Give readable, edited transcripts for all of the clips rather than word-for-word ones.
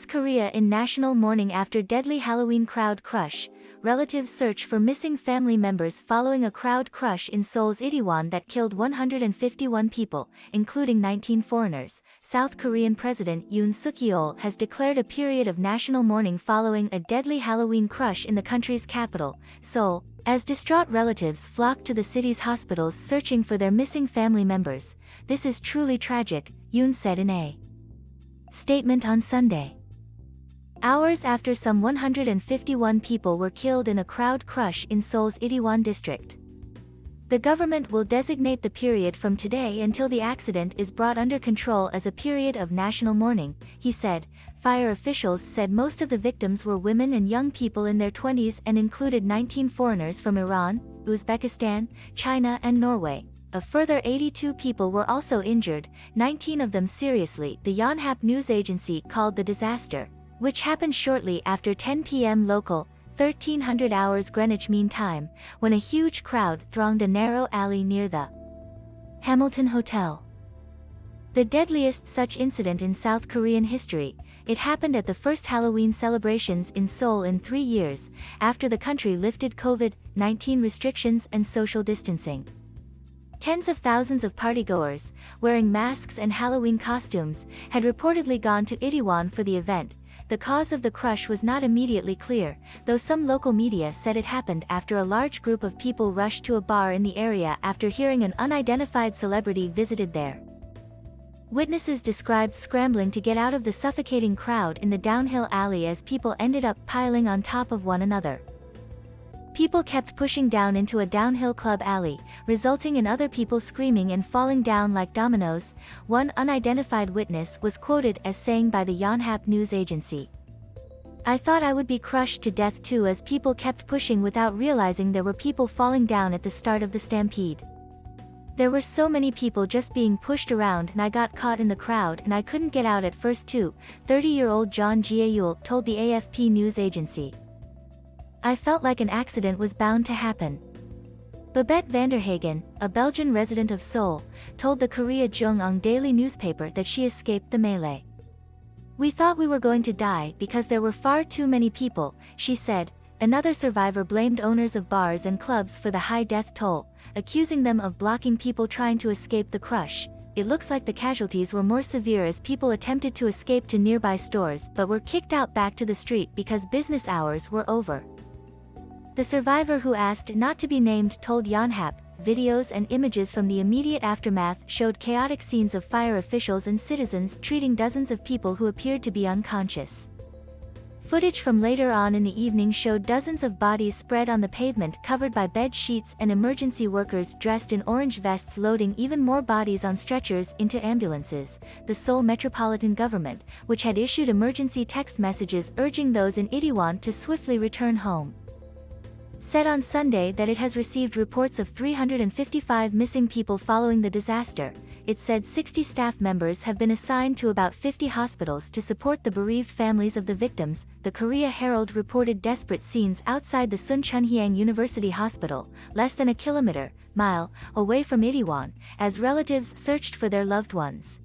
Korea in national mourning after deadly Halloween crowd crush. Relatives search for missing family members following a crowd crush in Seoul's Itaewon that killed 151 people, including 19 foreigners. South Korean President Yoon Suk-yeol has declared a period of national mourning following a deadly Halloween crush in the country's capital, Seoul, as distraught relatives flock to the city's hospitals searching for their missing family members. "This is truly tragic," Yoon said in a statement on Sunday. Hours after some 151 people were killed in a crowd crush in Seoul's Itaewon district. The government will designate the period from today until the accident is brought under control as a period of national mourning, he said. Fire officials said most of the victims were women and young people in their 20s and included 19 foreigners from Iran, Uzbekistan, China and Norway. A further 82 people were also injured, 19 of them seriously, the Yonhap news agency called the disaster, which happened shortly after 10 p.m. local, 1300 hours Greenwich Mean Time, when a huge crowd thronged a narrow alley near the Hamilton Hotel. The deadliest such incident in South Korean history, it happened at the first Halloween celebrations in Seoul in 3 years, after the country lifted COVID-19 restrictions and social distancing. Tens of thousands of partygoers, wearing masks and Halloween costumes, had reportedly gone to Itaewon for the event. The cause of the crush was not immediately clear, though some local media said it happened after a large group of people rushed to a bar in the area after hearing an unidentified celebrity visited there. Witnesses described scrambling to get out of the suffocating crowd in the downhill alley as people ended up piling on top of one another. People kept pushing down into a downhill club alley, resulting in other people screaming and falling down like dominoes, one unidentified witness was quoted as saying by the Yonhap news agency. "I thought I would be crushed to death too as people kept pushing without realizing there were people falling down at the start of the stampede. There were so many people just being pushed around and I got caught in the crowd and I couldn't get out at first too," 30-year-old John Jae-yul told the AFP news agency. "I felt like an accident was bound to happen." Babette Vanderhagen, a Belgian resident of Seoul, told the Korea Jung-ung daily newspaper that she escaped the melee. "We thought we were going to die because there were far too many people," she said. Another survivor blamed owners of bars and clubs for the high death toll, accusing them of blocking people trying to escape the crush. "It looks like the casualties were more severe as people attempted to escape to nearby stores but were kicked out back to the street because business hours were over." The survivor who asked not to be named told Yonhap, videos and images from the immediate aftermath showed chaotic scenes of fire officials and citizens treating dozens of people who appeared to be unconscious. Footage from later on in the evening showed dozens of bodies spread on the pavement covered by bed sheets and emergency workers dressed in orange vests loading even more bodies on stretchers into ambulances. The Seoul Metropolitan Government, which had issued emergency text messages urging those in Itaewon to swiftly return home, said on Sunday that it has received reports of 355 missing people following the disaster. It said 60 staff members have been assigned to about 50 hospitals to support the bereaved families of the victims. The Korea Herald reported desperate scenes outside the Suncheonhyang University Hospital, less than a mile away from Itaewon, as relatives searched for their loved ones.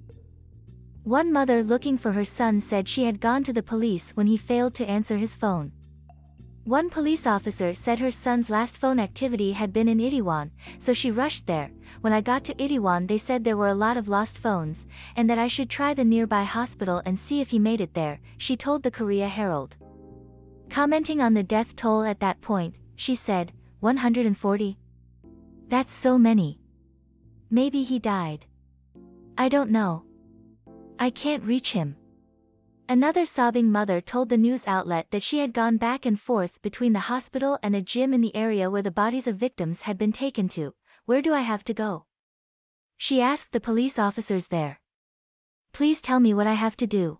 One mother looking for her son said she had gone to the police when he failed to answer his phone. One police officer said her son's last phone activity had been in Itaewon, so she rushed there. "When I got to Itaewon they said there were a lot of lost phones, and that I should try the nearby hospital and see if he made it there," she told the Korea Herald. Commenting on the death toll at that point, she said, 140? That's so many. Maybe he died. I don't know. I can't reach him." Another sobbing mother told the news outlet that she had gone back and forth between the hospital and a gym in the area where the bodies of victims had been taken to. "Where do I have to go?" she asked the police officers there. "Please tell me what I have to do."